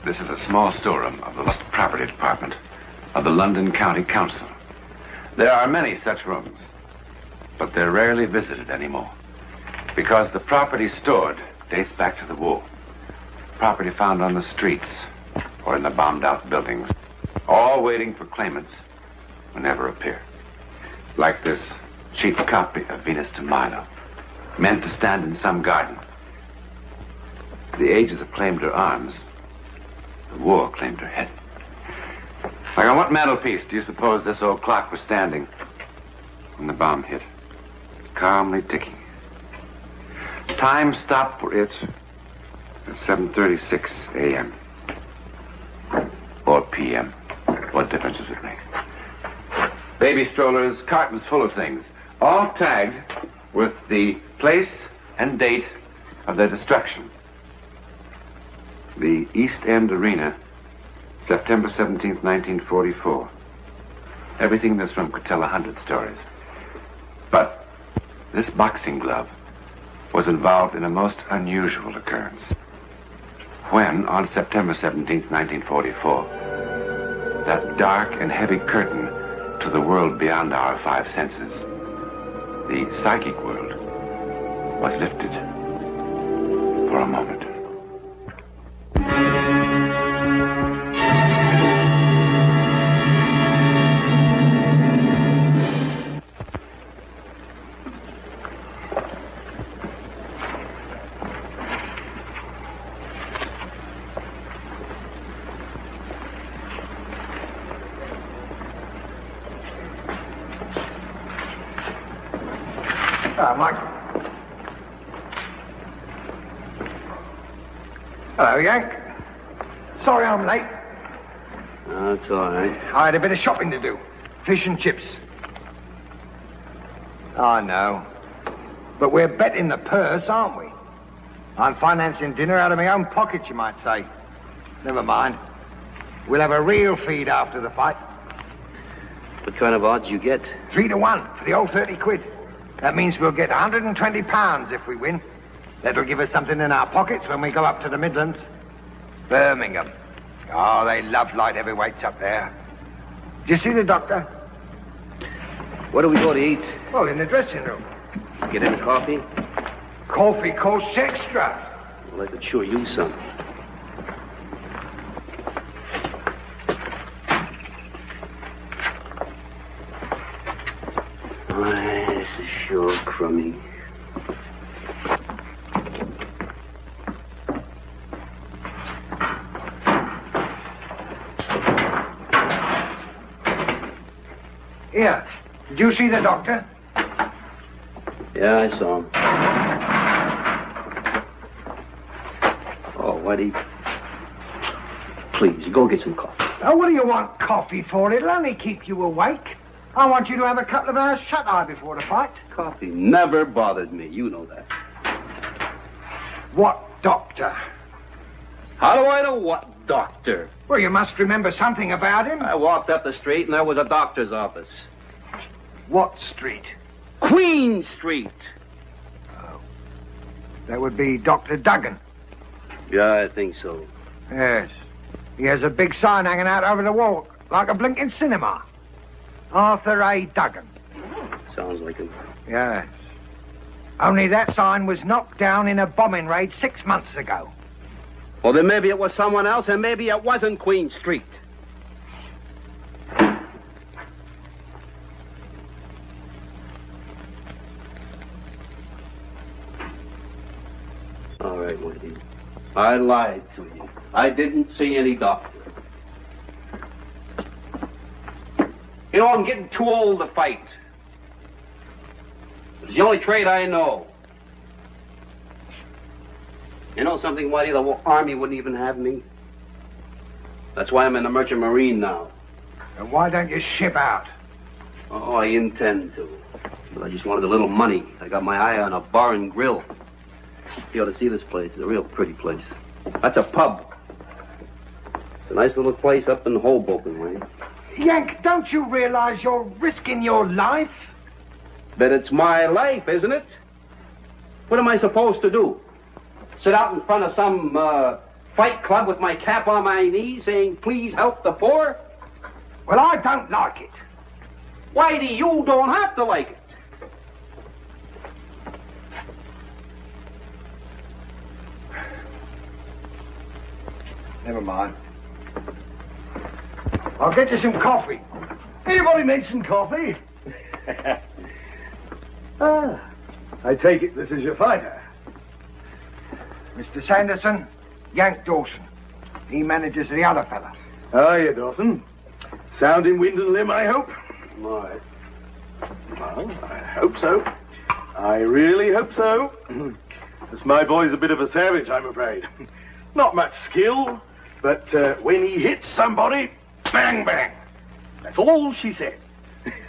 This is a small storeroom of the Lost Property Department of the London County Council. There are many such rooms, but they're rarely visited anymore because the property stored dates back to the war. Property found on the streets or in the bombed-out buildings, all waiting for claimants who never appear. Like this cheap copy of Venus de Milo, meant to stand in some garden. The ages have claimed her arms. The war claimed her head. Like on what mantelpiece do you suppose this old clock was standing when the bomb hit? Calmly ticking. Time stopped for it at 7:36 a.m. or p.m. What difference does it make? Baby strollers, cartons full of things, all tagged with the place and date of their destruction. The East End Arena, September 17th, 1944. Everything in this room could tell 100 stories. But this boxing glove was involved in a most unusual occurrence. When, on September 17th, 1944, that dark and heavy curtain to the world beyond our five senses, the psychic world, was lifted for a moment. Mike. Hello, Yank. Sorry I'm late. Oh, it's all right. I had a bit of shopping to do. Fish and chips. I know. But we're betting the purse, aren't we? I'm financing dinner out of my own pocket, you might say. Never mind. We'll have a real feed after the fight. What kind of odds you get? 3 to 1 for the old 30 quid. That means we'll get 120 pounds if we win. That'll give us something in our pockets when we go up to the Midlands. Birmingham. Oh, they love light heavyweights up there. Did you see the doctor? Where do we go to eat? Well, in the dressing room. Get any coffee? Coffee costs extra. Well, I could sure use some. This is sure crummy. Here, did you see the doctor? Yeah, I saw him. Oh, Whitey. Please, go get some coffee. Oh, what do you want coffee for? It'll only keep you awake. I want you to have a couple of hours shut-eye before the fight. Coffee never bothered me. You know that. What doctor? How do I know what doctor? Well, you must remember something about him. I walked up the street and there was a doctor's office. What street? Queen Street. Oh. That would be Dr. Duggan. Yeah, I think so. Yes. He has a big sign hanging out over the wall, like a blinking cinema. Arthur A. Duggan. Sounds like him. Yes. Only that sign was knocked down in a bombing raid 6 months ago. Well, then maybe it was someone else, and maybe it wasn't Queen Street. All right, Wendy. I lied to you. I didn't see any doctor. You know, I'm getting too old to fight. It's the only trade I know. You know something, Whitey? The Army wouldn't even have me. That's why I'm in the Merchant Marine now. And why don't you ship out? Oh, I intend to. But I just wanted a little money. I got my eye on a bar and grill. You ought to see this place. It's a real pretty place. That's a pub. It's a nice little place up in Hoboken way. Yank, don't you realize you're risking your life? But it's my life, isn't it? What am I supposed to do? Sit out in front of some Fight Club with my cap on my knees saying, please help the poor? Well, I don't like it. Whitey, you don't have to like it. Never mind. I'll get you some coffee. Anybody need some coffee? I take it this is your fighter. Mr. Sanderson, Yank Dawson. He manages the other fella. How are you, Dawson? Sound in wind and limb, I hope? My. Well, I hope so. I really hope so. This my boy's a bit of a savage, I'm afraid. Not much skill, but when he hits somebody, bang, bang. That's all she said,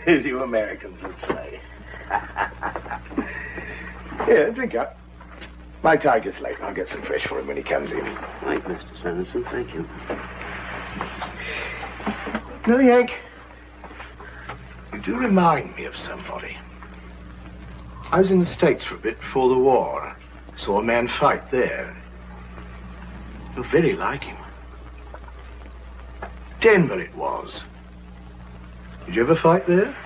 as you Americans would say. Here, drink up. My tiger's late. I'll get some fresh for him when he comes in. Right, Mr. Sanderson, thank you. No, Yank. You do remind me of somebody. I was in the States for a bit before the war. Saw a man fight there. You're very like him. Denver it was. Did you ever fight there?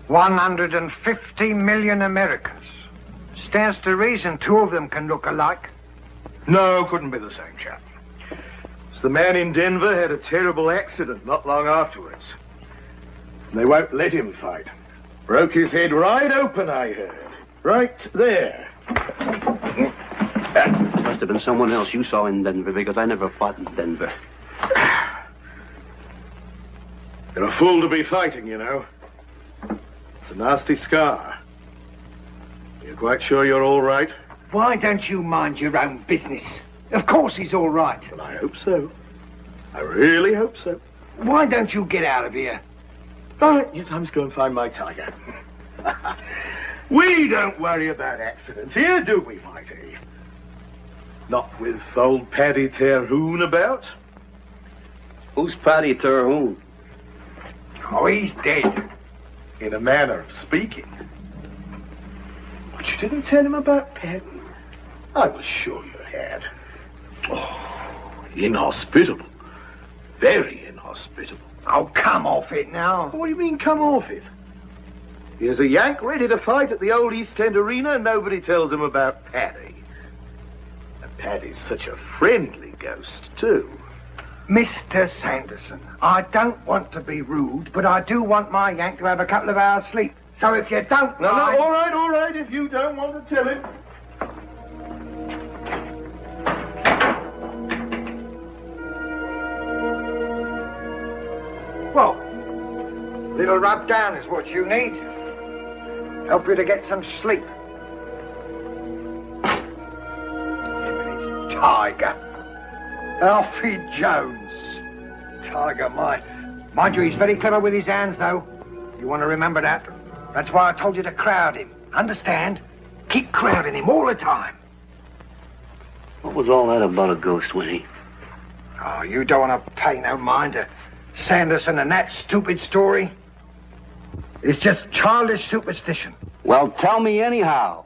150 million Americans. Stands to reason 2 of them can look alike. No, couldn't be the same chap. It's the man in Denver had a terrible accident not long afterwards. And they won't let him fight. Broke his head right open, I heard. Right there. Must have been someone else you saw in Denver, because I never fought in Denver. You're a fool to be fighting, you know. It's a nasty scar. You're quite sure you're all right? Why don't you mind your own business? Of course he's all right. Well, I hope so. I really hope so. Why don't you get out of here? All right, you times go and find my tiger. We don't worry about accidents here, do we, Whitey? Not with old Paddy Terhune about. Who's Paddy Terhune? Oh, he's dead. In a manner of speaking. But you didn't tell him about Paddy? I was sure you had. Oh, inhospitable. Very inhospitable. Oh, come off it now. What do you mean, come off it? Here's a Yank ready to fight at the old East End Arena, and nobody tells him about Paddy. And Paddy's such a friendly ghost, too. Mr. Sanderson, I don't want to be rude, but I do want my Yank to have a couple of hours' sleep. So if you don't No, mind... all right, if you don't want to tell him. Well, little rub down is what you need. Help you to get some sleep. Tiger. Alfie Jones. Tiger, mind you, he's very clever with his hands, though. You want to remember that. That's why I told you to crowd him. Understand? Keep crowding him all the time. What was all that about a ghost, Winnie? Oh, you don't want to pay no mind to Sanderson and that stupid story. It's just childish superstition. Well, tell me anyhow.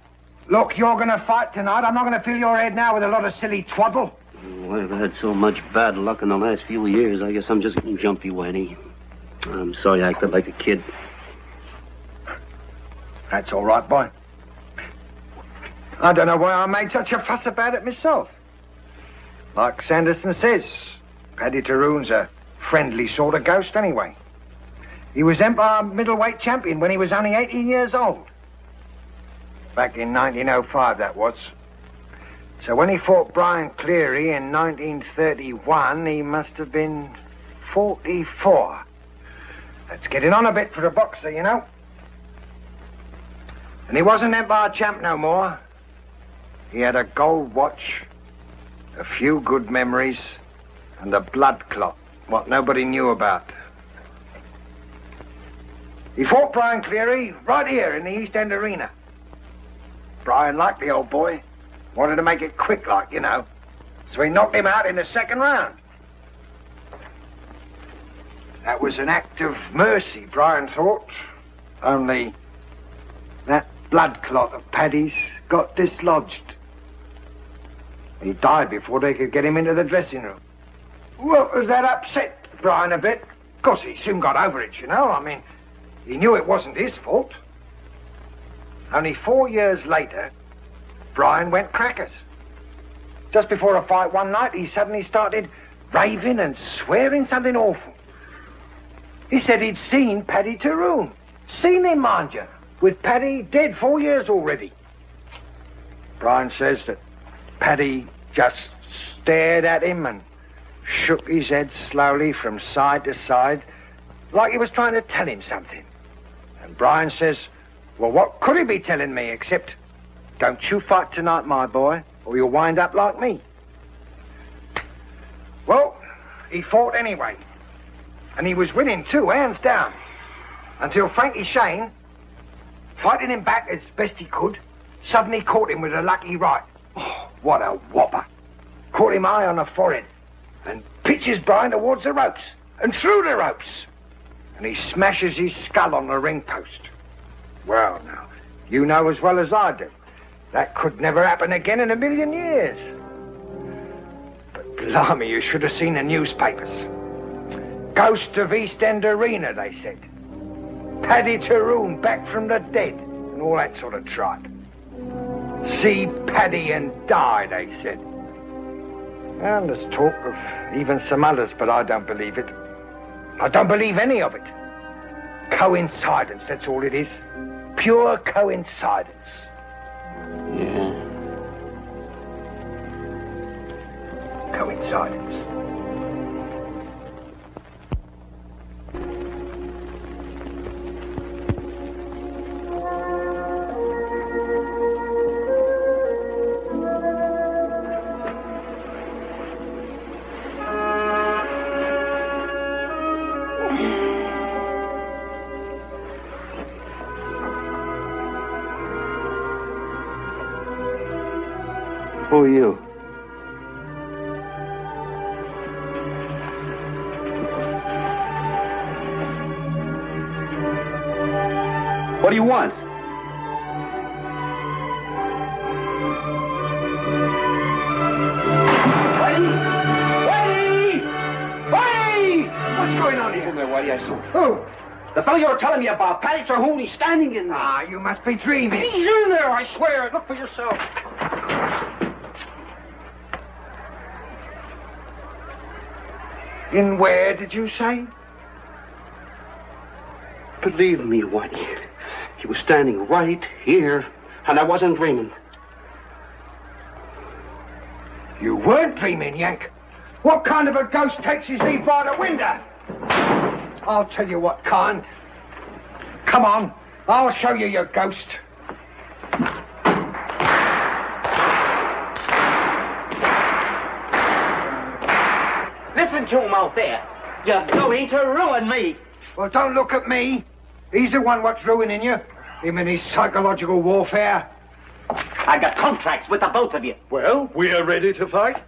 Look, you're going to fight tonight. I'm not going to fill your head now with a lot of silly twaddle. Oh, I've had so much bad luck in the last few years. I guess I'm just getting jumpy, Winnie. I'm sorry I acted like a kid. That's all right, boy. I don't know why I made such a fuss about it myself. Like Sanderson says, Paddy Terhune's a friendly sort of ghost anyway. He was Empire middleweight champion when he was only 18 years old. Back in 1905, that was. So when he fought Brian Cleary in 1931, he must have been 44. That's getting on a bit for a boxer, you know. And he wasn't Empire champ no more. He had a gold watch, a few good memories, and a blood clot, what nobody knew about. He fought Brian Cleary right here in the East End Arena. Brian liked the old boy. Wanted to make it quick like, you know. So he knocked him out in the second round. That was an act of mercy, Brian thought. Only that blood clot of Paddy's got dislodged. He died before they could get him into the dressing room. Well, that upset Brian a bit. Of course, he soon got over it, you know. I mean, he knew it wasn't his fault. Only 4 years later, Brian went crackers. Just before a fight one night, he suddenly started raving and swearing something awful. He said he'd seen Paddy Tyrone. Seen him, mind you, with Paddy dead 4 years already. Brian says that Paddy just stared at him and shook his head slowly from side to side, like he was trying to tell him something. And Brian says, well, what could he be telling me except, don't you fight tonight, my boy, or you'll wind up like me. Well, he fought anyway. And he was winning too, hands down. Until Frankie Shane, fighting him back as best he could, suddenly caught him with a lucky right. Oh, what a whopper. Caught him high on the forehead and pitches Brian towards the ropes and through the ropes. And he smashes his skull on the ring post. Well, now, you know as well as I do, that could never happen again in a million years. But blimey, you should have seen the newspapers. Ghost of East End Arena, they said. Paddy Tyrone back from the dead, and all that sort of tripe. See Paddy and die, they said. And there's talk of even some others, but I don't believe it. I don't believe any of it. Coincidence, that's all it is. Pure coincidence. Yeah. Coincidence. Who are you? What do you want? Whitey! What's going on here? Isn't there, Whitey? I saw. Who? The fellow you were telling me about, Paddy Tyrone, he's standing in there. Ah, you must be dreaming. He's in there, I swear. Look for yourself. In where, did you say? Believe me, Whitey. He was standing right here, and I wasn't dreaming. You weren't dreaming, Yank. What kind of a ghost takes his leave by the window? I'll tell you what kind. Come on, I'll show you your ghost. Listen to him out there. You're going to ruin me. Well, don't look at me. He's the one what's ruining you. Him and his psychological warfare. I got contracts with the both of you. Well, we're ready to fight.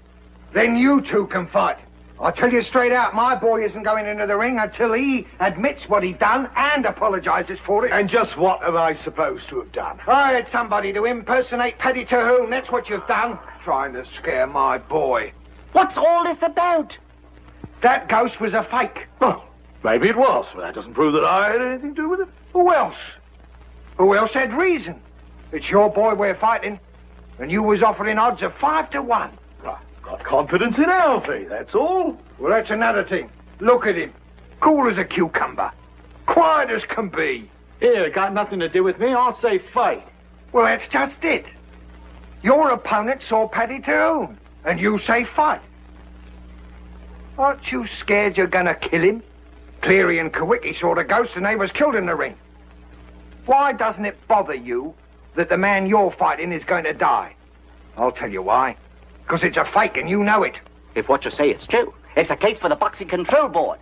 Then you two can fight. I'll tell you straight out, my boy isn't going into the ring until he admits what he done and apologizes for it. And just what am I supposed to have done? I had somebody to impersonate Paddy Tyrone. That's what you've done. Trying to scare my boy. What's all this about? That ghost was a fake. Well, maybe it was, but that doesn't prove that I had anything to do with it. Who else? Who else had reason? It's your boy we're fighting, and you was offering odds of 5 to 1. Got confidence in Alfie, that's all. Well, that's another thing. Look at him. Cool as a cucumber. Quiet as can be. Here, got nothing to do with me. I'll say fight. Well, that's just it. Your opponent saw Paddy Tyrone, and you say fight. Aren't you scared you're gonna kill him? Cleary and Kawicki saw the ghost and they was killed in the ring. Why doesn't it bother you that the man you're fighting is going to die? I'll tell you why. Because it's a fake and you know it. If what you say is true, it's a case for the Boxing Control Board.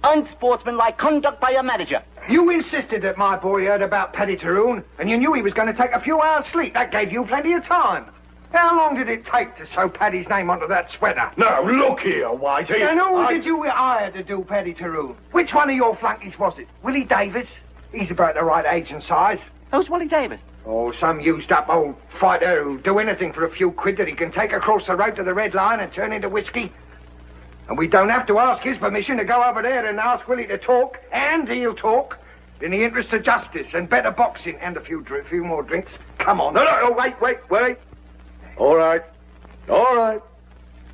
Unsportsmanlike conduct by a manager. You insisted that my boy heard about Paddy Tyrone, and you knew he was going to take a few hours' sleep. That gave you plenty of time. How long did it take to sew Paddy's name onto that sweater? Now, look here, Whitey. And who did you hire to do Paddy Tyrone? Which one of your flunkies was it? Willie Davis? He's about the right age and size. Who's Willie Davis? Oh, some used-up old fighter who'll do anything for a few quid that he can take across the road to the Red Lion and turn into whiskey. And we don't have to ask his permission to go over there and ask Willie to talk, and he'll talk, in the interest of justice and better boxing and a few more drinks. Come on. No, wait. All right.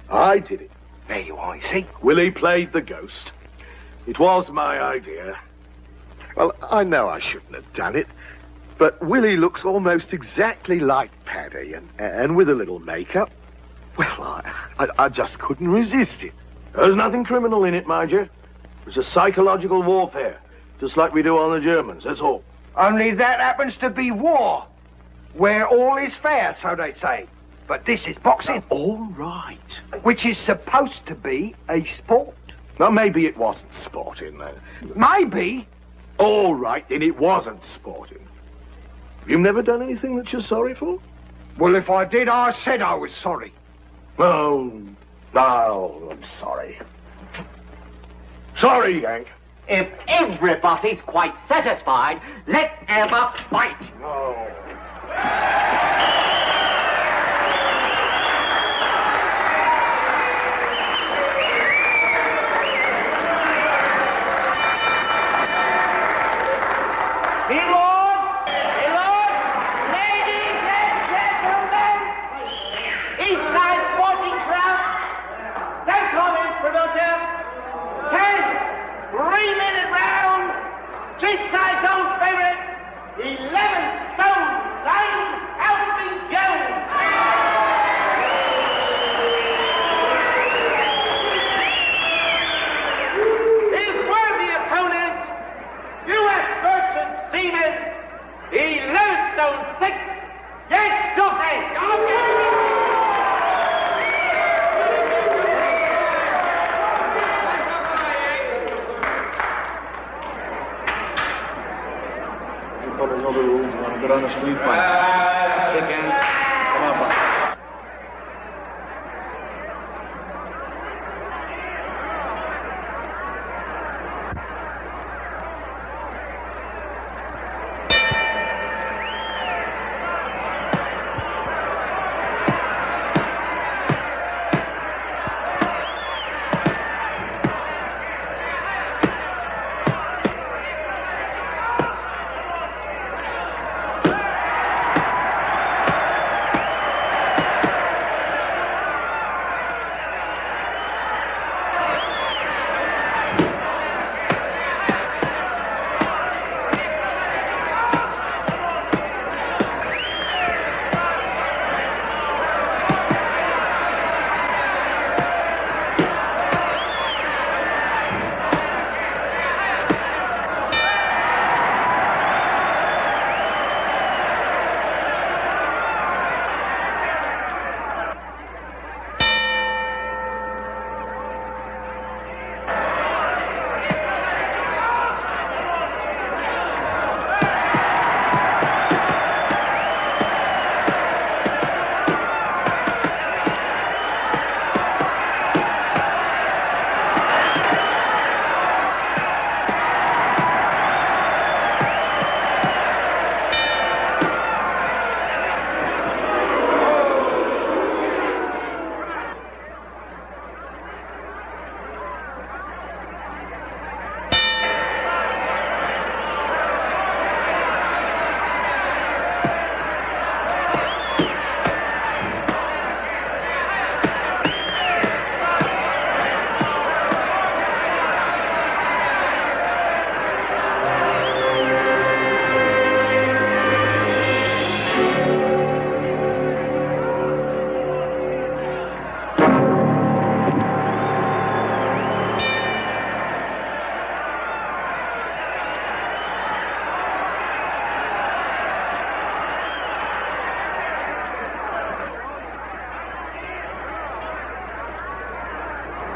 I did it. There you are, you see? Willie played the ghost. It was my idea. Well, I know I shouldn't have done it, but Willie looks almost exactly like Paddy, and with a little makeup. Well, I just couldn't resist it. There's nothing criminal in it, mind you. It was a psychological warfare, just like we do on the Germans, that's all. Only that happens to be war, where all is fair, so they say. But this is boxing. All right. Which is supposed to be a sport. Well, maybe it wasn't sporting, then. Maybe. All right, then it wasn't sporting. You've never done anything that you're sorry for? Well, if I did, I said I was sorry. Oh, I'm sorry. Sorry, Yank. If everybody's quite satisfied, let's have a fight. Oh. Ladies and gentlemen, Eastside Sporting Club, thanks for this promoter. 10 3-minute rounds, Eastside's own favorite, 11 stone Lion Alvin Jones. His worthy opponent, U.S. Merchant Seaman, 11 stone 6, Yank Dawson. Follows all the rules. I'm good on a street fight. Shake hands. Come on, boss.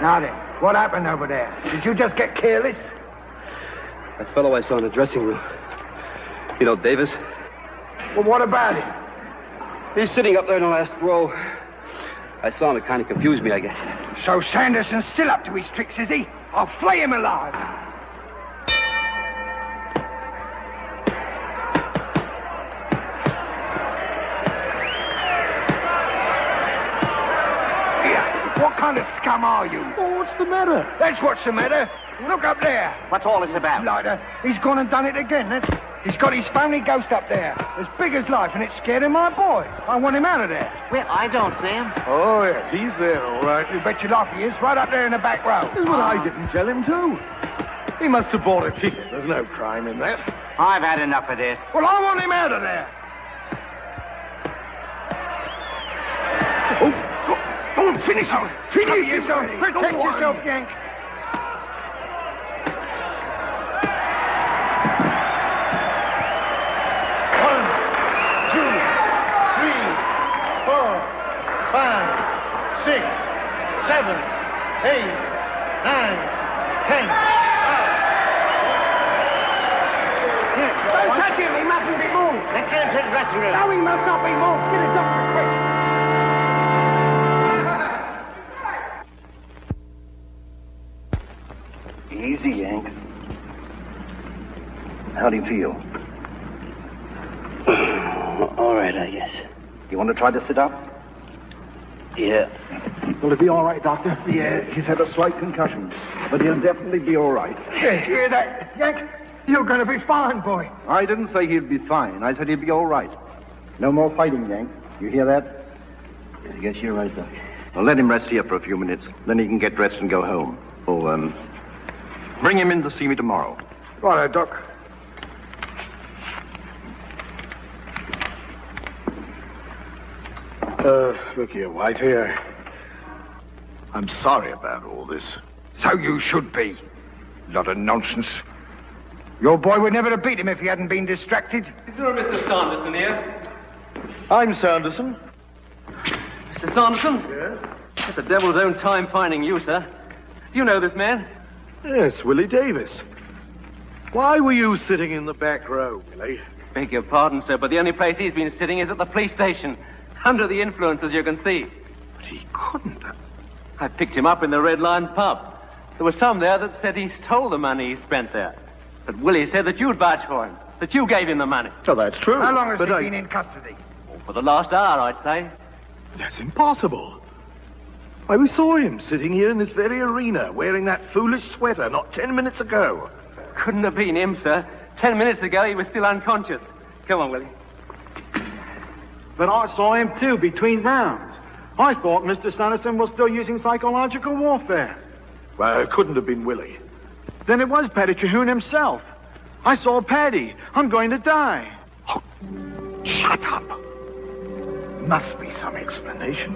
Now then, what happened over there? Did you just get careless? That fellow I saw in the dressing room. You know, Davis? Well, what about him? He's sitting up there in the last row. I saw him. It kind of confused me, I guess. So Sanderson's still up to his tricks, is he? I'll flay him alive. what kind of scum are you? Oh, what's the matter? That's what's the matter. Look up there. What's all this about? Lighter, he's gone and done it again. He's got his phony ghost up there, as big as life, and it's scaring my boy. I want him out of there. Well, I don't see him. Oh, yeah, he's there, all right. You bet your life he is, right up there in the back row. That's what I didn't tell him to. He must have bought a ticket. There's no crime in that. I've had enough of this. Well, I want him out of there. Go on, finish him. Finish yourself. Protect yourself, Yank. Seven, 8, 9, 10. Don't touch him. He mustn't be moved. Let's get him to the dressing room. No, he must not be moved. Get a doctor quick. Easy, Yank. How do you feel? All right, I guess. You want to try to sit up? Yeah. Will it be all right, Doctor? Yeah, he's had a slight concussion, but he'll definitely be all right. Yeah, hear that, Yank? You're going to be fine, boy. I didn't say he'd be fine. I said he'd be all right. No more fighting, Yank. You hear that? I guess you're right, Doc. Well, let him rest here for a few minutes. Then he can get dressed and go home. Oh, bring him in to see me tomorrow. Righto, Doc. Look here, White, here. I'm sorry about all this. So you should be. Lot of nonsense. Your boy would never have beat him if he hadn't been distracted. Is there a Mr. Sanderson here? I'm Sanderson. Mr. Sanderson? Yes? It's the devil's own time finding you, sir. Do you know this man? Yes, Willie Davis. Why were you sitting in the back row, Willie? Beg your pardon, sir, but the only place he's been sitting is at the police station. Under the influence, as you can see. But he couldn't. I picked him up in the Red Lion pub. There was some there that said he stole the money he spent there. But Willie said that you'd vouch for him, that you gave him the money. So that's true. How long has but he been in custody? For the last hour, I'd say. That's impossible. Why, we saw him sitting here in this very arena, wearing that foolish sweater not 10 minutes ago. Couldn't have been him, sir. 10 minutes ago, he was still unconscious. Come on, Willie. But I saw him, too, between rounds. I thought Mr. Sanderson was still using psychological warfare. Well, it couldn't have been Willie. Then it was Paddy Terhune himself. I saw Paddy. I'm going to die. Oh, shut up. Must be some explanation.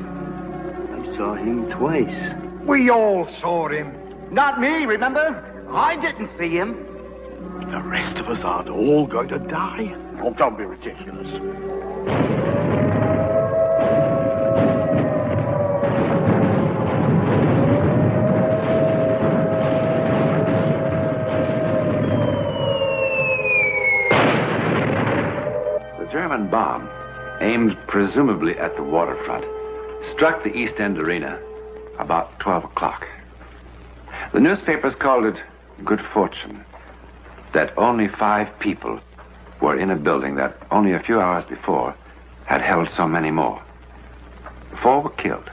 I saw him twice. We all saw him. Not me, remember? I didn't see him. The rest of us aren't all going to die. Oh, don't be ridiculous. The German bomb, aimed presumably at the waterfront, struck the East End Arena about 12 o'clock. The newspapers called it good fortune that only 5 people were in a building that only a few hours before had held so many more. 4 were killed.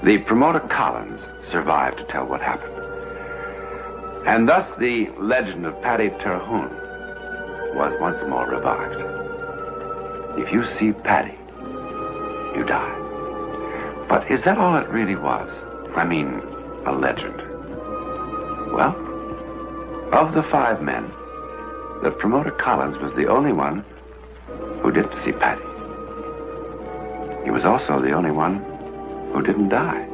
The promoter Collins survived to tell what happened. And thus the legend of Paddy Terhune was once more revived. If you see Paddy, you die. But is that all it really was? I mean, a legend. Well, of the 5 men, the promoter Collins was the only one who didn't see Paddy. He was also the only one who didn't die.